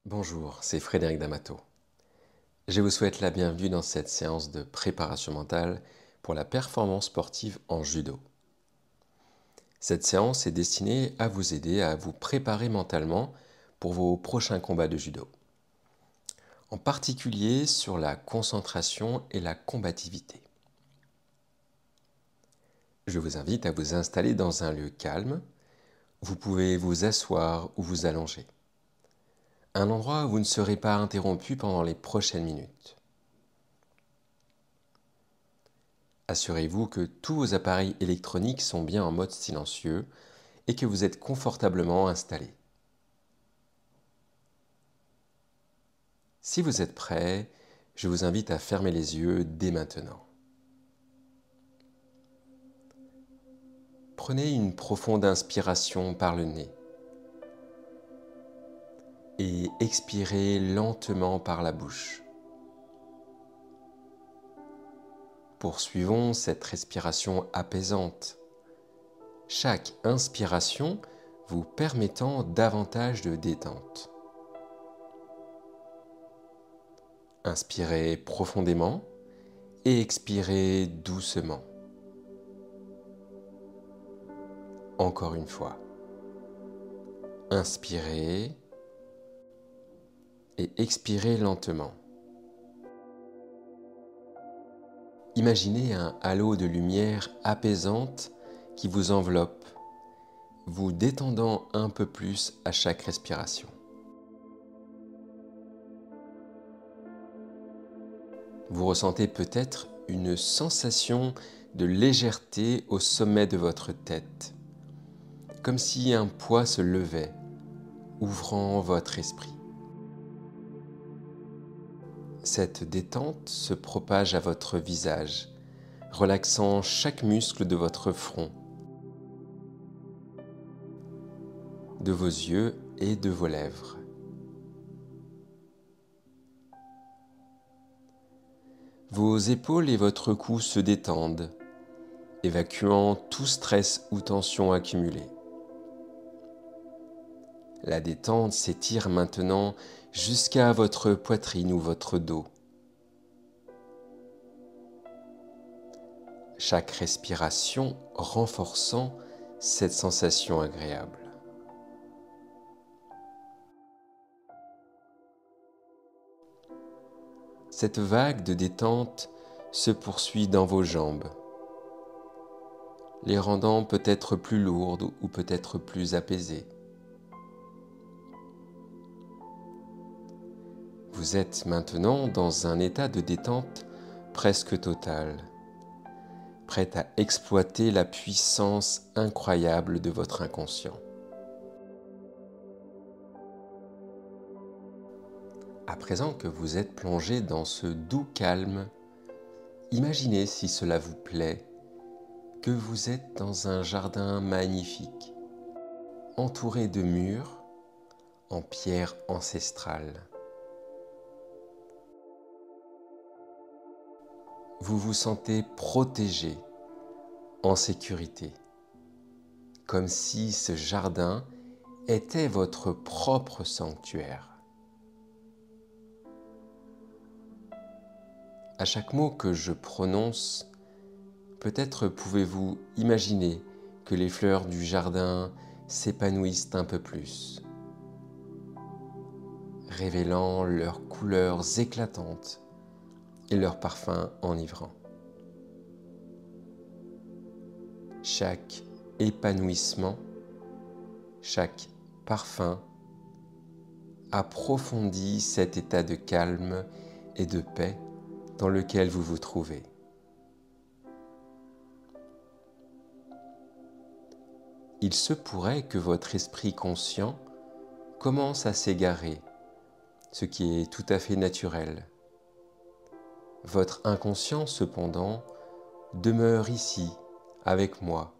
Bonjour, c'est Frédéric D'Amato. Je vous souhaite la bienvenue dans cette séance de préparation mentale pour la performance sportive en judo. Cette séance est destinée à vous aider à vous préparer mentalement pour vos prochains combats de judo, en particulier sur la concentration et la combativité. Je vous invite à vous installer dans un lieu calme. Vous pouvez vous asseoir ou vous allonger. Un endroit où vous ne serez pas interrompu pendant les prochaines minutes. Assurez-vous que tous vos appareils électroniques sont bien en mode silencieux et que vous êtes confortablement installé. Si vous êtes prêt, je vous invite à fermer les yeux dès maintenant. Prenez une profonde inspiration par le nez et expirez lentement par la bouche. Poursuivons cette respiration apaisante, chaque inspiration vous permettant davantage de détente. Inspirez profondément et expirez doucement. Encore une fois. Inspirez et expirez lentement. Imaginez un halo de lumière apaisante qui vous enveloppe, vous détendant un peu plus à chaque respiration. Vous ressentez peut-être une sensation de légèreté au sommet de votre tête, comme si un poids se levait, ouvrant votre esprit. Cette détente se propage à votre visage, relaxant chaque muscle de votre front, de vos yeux et de vos lèvres. Vos épaules et votre cou se détendent, évacuant tout stress ou tension accumulée. La détente s'étire maintenant jusqu'à votre poitrine ou votre dos. Chaque respiration renforçant cette sensation agréable. Cette vague de détente se poursuit dans vos jambes, les rendant peut-être plus lourdes ou peut-être plus apaisées. Vous êtes maintenant dans un état de détente presque total, prêt à exploiter la puissance incroyable de votre inconscient. À présent que vous êtes plongé dans ce doux calme, imaginez, si cela vous plaît, que vous êtes dans un jardin magnifique, entouré de murs en pierre ancestrale. Vous vous sentez protégé, en sécurité, comme si ce jardin était votre propre sanctuaire. À chaque mot que je prononce, peut-être pouvez-vous imaginer que les fleurs du jardin s'épanouissent un peu plus, révélant leurs couleurs éclatantes et leurs parfums enivrants. Chaque épanouissement, chaque parfum approfondit cet état de calme et de paix dans lequel vous vous trouvez. Il se pourrait que votre esprit conscient commence à s'égarer, ce qui est tout à fait naturel. Votre inconscient, cependant, demeure ici, avec moi,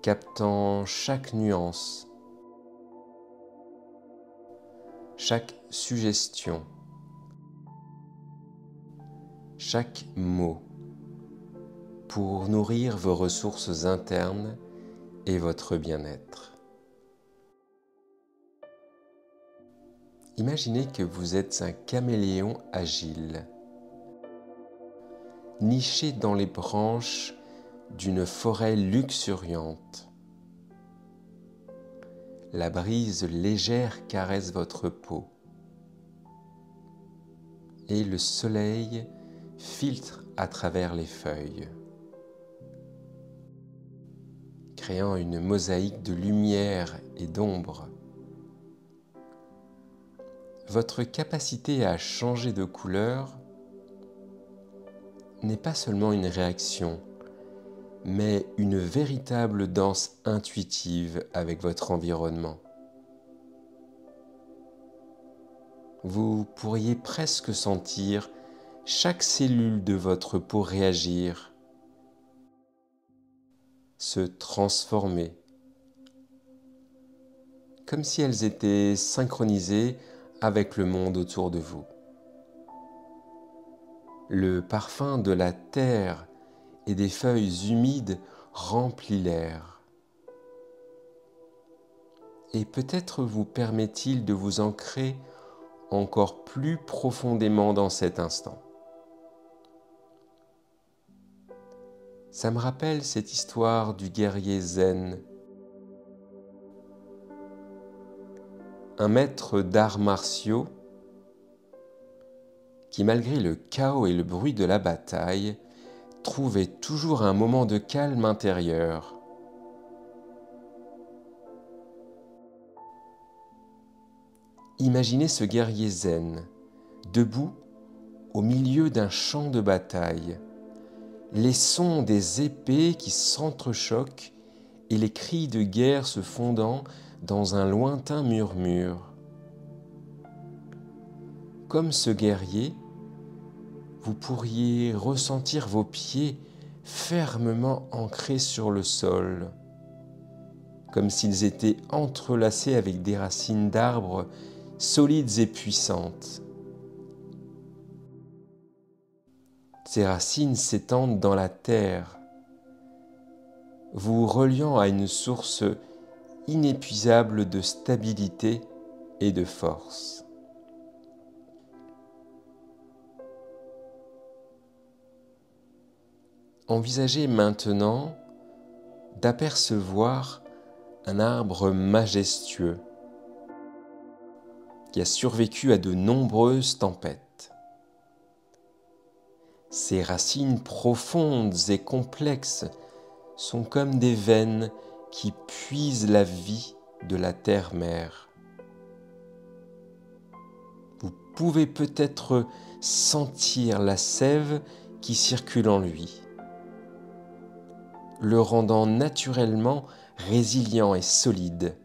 captant chaque nuance, chaque suggestion, chaque mot, pour nourrir vos ressources internes et votre bien-être. Imaginez que vous êtes un caméléon agile, niché dans les branches d'une forêt luxuriante. La brise légère caresse votre peau et le soleil filtre à travers les feuilles, créant une mosaïque de lumière et d'ombre. Votre capacité à changer de couleur n'est pas seulement une réaction, mais une véritable danse intuitive avec votre environnement. Vous pourriez presque sentir chaque cellule de votre peau réagir, se transformer, comme si elles étaient synchronisées avec le monde autour de vous. Le parfum de la terre et des feuilles humides remplit l'air. Et peut-être vous permet-il de vous ancrer encore plus profondément dans cet instant. Ça me rappelle cette histoire du guerrier zen, un maître d'arts martiaux qui, malgré le chaos et le bruit de la bataille, trouvait toujours un moment de calme intérieur. Imaginez ce guerrier zen, debout au milieu d'un champ de bataille, les sons des épées qui s'entrechoquent et les cris de guerre se fondant dans un lointain murmure. Comme ce guerrier, vous pourriez ressentir vos pieds fermement ancrés sur le sol, comme s'ils étaient entrelacés avec des racines d'arbres solides et puissantes. Ces racines s'étendent dans la terre, vous reliant à une source inépuisable de stabilité et de force. Envisagez maintenant d'apercevoir un arbre majestueux qui a survécu à de nombreuses tempêtes. Ses racines profondes et complexes sont comme des veines qui puisent la vie de la terre-mère. Vous pouvez peut-être sentir la sève qui circule en lui, le rendant naturellement résilient et solide.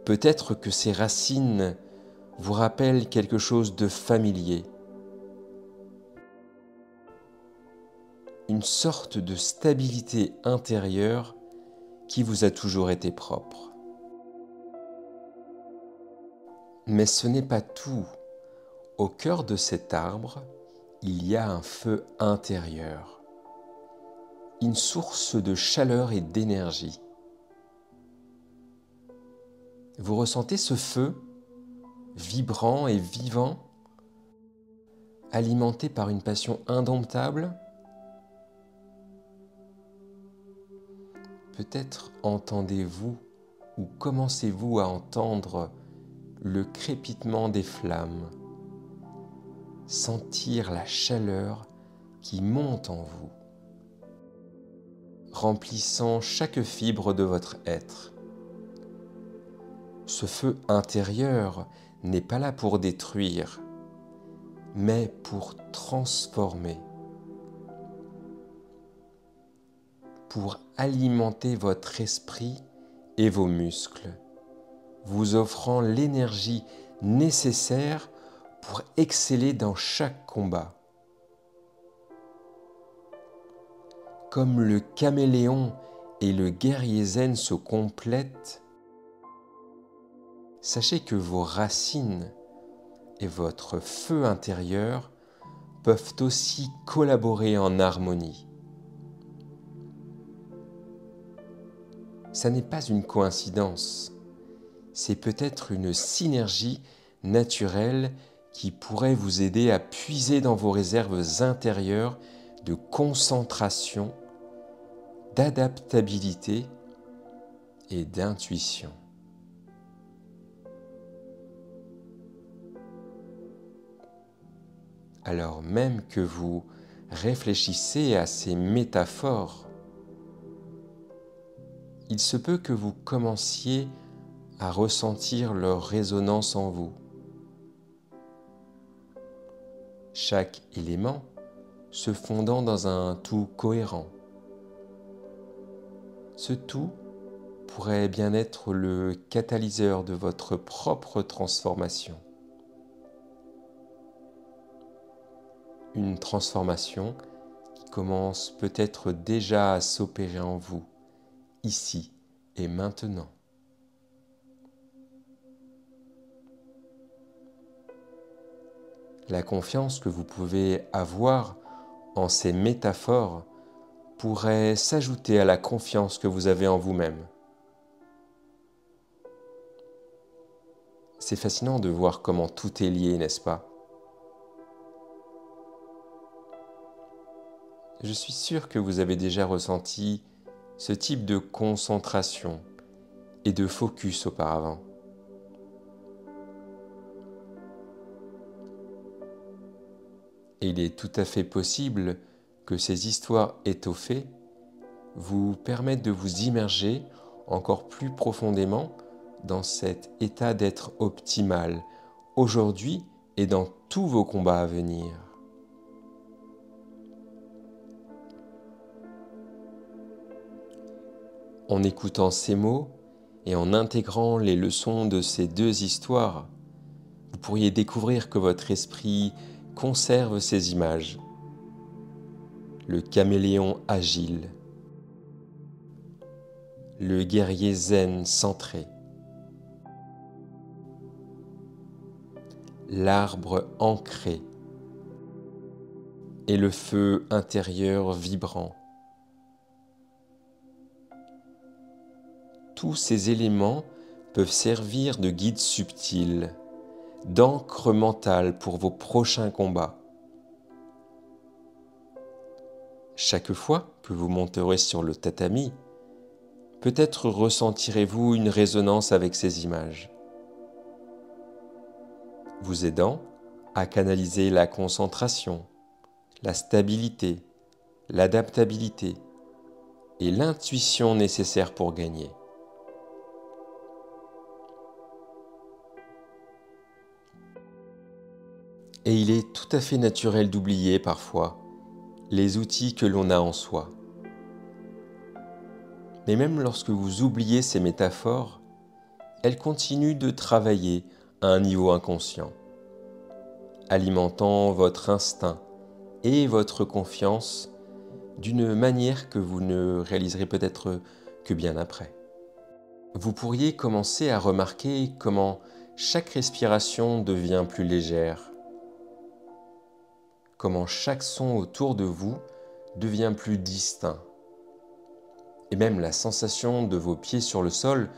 Peut-être que ses racines vous rappellent quelque chose de familier, une sorte de stabilité intérieure qui vous a toujours été propre. Mais ce n'est pas tout. Au cœur de cet arbre, il y a un feu intérieur, une source de chaleur et d'énergie. Vous ressentez ce feu, vibrant et vivant, alimenté par une passion indomptable? Peut-être entendez-vous ou commencez-vous à entendre le crépitement des flammes, sentir la chaleur qui monte en vous, remplissant chaque fibre de votre être. Ce feu intérieur n'est pas là pour détruire, mais pour transformer, pour alimenter votre esprit et vos muscles, vous offrant l'énergie nécessaire pour exceller dans chaque combat. Comme le caméléon et le guerrier zen se complètent, sachez que vos racines et votre feu intérieur peuvent aussi collaborer en harmonie. Ça n'est pas une coïncidence, c'est peut-être une synergie naturelle qui pourrait vous aider à puiser dans vos réserves intérieures de concentration, d'adaptabilité et d'intuition. Alors même que vous réfléchissez à ces métaphores, il se peut que vous commenciez à ressentir leur résonance en vous. Chaque élément se fondant dans un tout cohérent. Ce tout pourrait bien être le catalyseur de votre propre transformation. Une transformation qui commence peut-être déjà à s'opérer en vous, ici et maintenant. La confiance que vous pouvez avoir en ces métaphores pourrait s'ajouter à la confiance que vous avez en vous-même. C'est fascinant de voir comment tout est lié, n'est-ce pas? Je suis sûr que vous avez déjà ressenti ce type de concentration et de focus auparavant. Et il est tout à fait possible que ces histoires étoffées vous permettent de vous immerger encore plus profondément dans cet état d'être optimal aujourd'hui et dans tous vos combats à venir. En écoutant ces mots et en intégrant les leçons de ces deux histoires, vous pourriez découvrir que votre esprit conserve ces images. Le caméléon agile, le guerrier zen centré, l'arbre ancré et le feu intérieur vibrant. Tous ces éléments peuvent servir de guide subtil, d'encre mentale pour vos prochains combats. Chaque fois que vous monterez sur le tatami, peut-être ressentirez-vous une résonance avec ces images, vous aidant à canaliser la concentration, la stabilité, l'adaptabilité et l'intuition nécessaires pour gagner. Et il est tout à fait naturel d'oublier parfois les outils que l'on a en soi. Mais même lorsque vous oubliez ces métaphores, elles continuent de travailler à un niveau inconscient, alimentant votre instinct et votre confiance d'une manière que vous ne réaliserez peut-être que bien après. Vous pourriez commencer à remarquer comment chaque respiration devient plus légère, comment chaque son autour de vous devient plus distinct. Et même la sensation de vos pieds sur le sol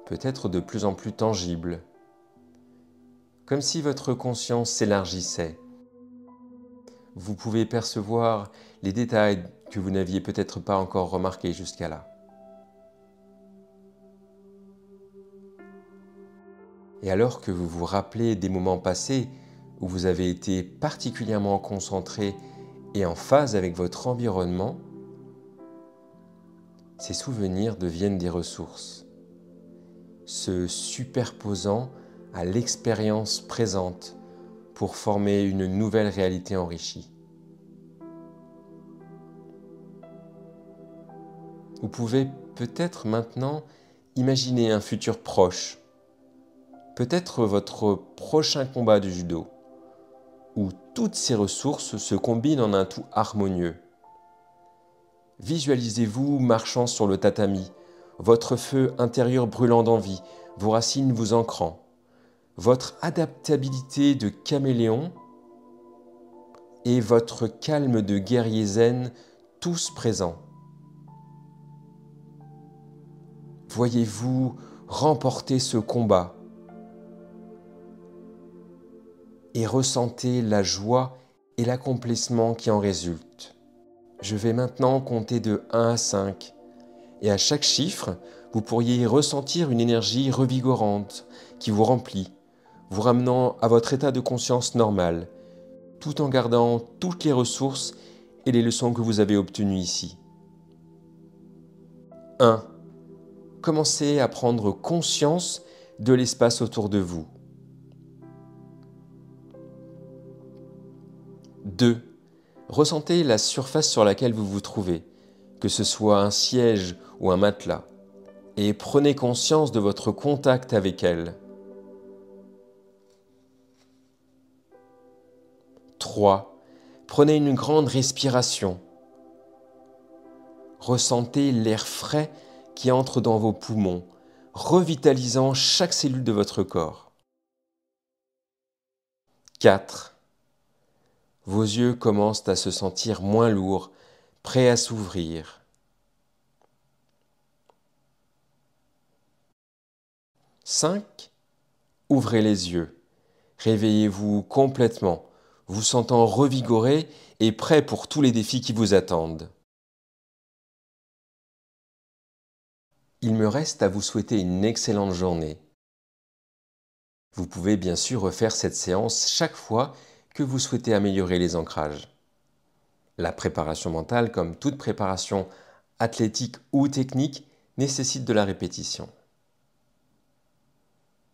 peut être de plus en plus tangible, comme si votre conscience s'élargissait. Vous pouvez percevoir les détails que vous n'aviez peut-être pas encore remarqués jusqu'à là. Et alors que vous vous rappelez des moments passés où vous avez été particulièrement concentré et en phase avec votre environnement, ces souvenirs deviennent des ressources, se superposant à l'expérience présente pour former une nouvelle réalité enrichie. Vous pouvez peut-être maintenant imaginer un futur proche, peut-être votre prochain combat de judo, où toutes ces ressources se combinent en un tout harmonieux. Visualisez-vous marchant sur le tatami, votre feu intérieur brûlant d'envie, vos racines vous ancrant, votre adaptabilité de caméléon et votre calme de guerrier zen tous présents. Voyez-vous remporter ce combat et ressentez la joie et l'accomplissement qui en résulte. Je vais maintenant compter de 1 à 5 et à chaque chiffre, vous pourriez ressentir une énergie revigorante qui vous remplit, vous ramenant à votre état de conscience normal, tout en gardant toutes les ressources et les leçons que vous avez obtenues ici. 1. Commencez à prendre conscience de l'espace autour de vous. 2. Ressentez la surface sur laquelle vous vous trouvez, que ce soit un siège ou un matelas, et prenez conscience de votre contact avec elle. 3. Prenez une grande respiration. Ressentez l'air frais qui entre dans vos poumons, revitalisant chaque cellule de votre corps. 4. Vos yeux commencent à se sentir moins lourds, prêts à s'ouvrir. 5. Ouvrez les yeux. Réveillez-vous complètement, vous sentant revigoré et prêt pour tous les défis qui vous attendent. Il me reste à vous souhaiter une excellente journée. Vous pouvez bien sûr refaire cette séance chaque fois que vous souhaitez améliorer les ancrages. La préparation mentale, comme toute préparation athlétique ou technique, nécessite de la répétition.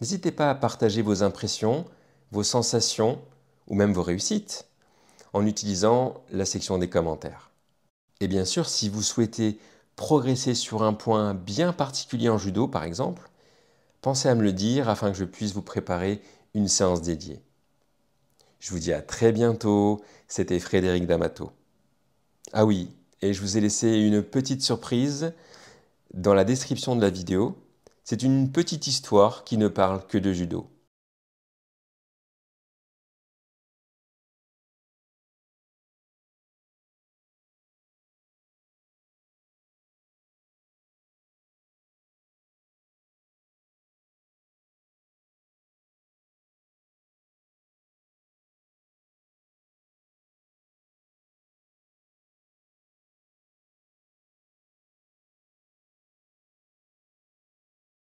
N'hésitez pas à partager vos impressions, vos sensations ou même vos réussites en utilisant la section des commentaires. Et bien sûr, si vous souhaitez progresser sur un point bien particulier en judo, par exemple, pensez à me le dire afin que je puisse vous préparer une séance dédiée. Je vous dis à très bientôt, c'était Frédéric D'Amato. Ah oui, et je vous ai laissé une petite surprise dans la description de la vidéo. C'est une petite histoire qui ne parle que de judo.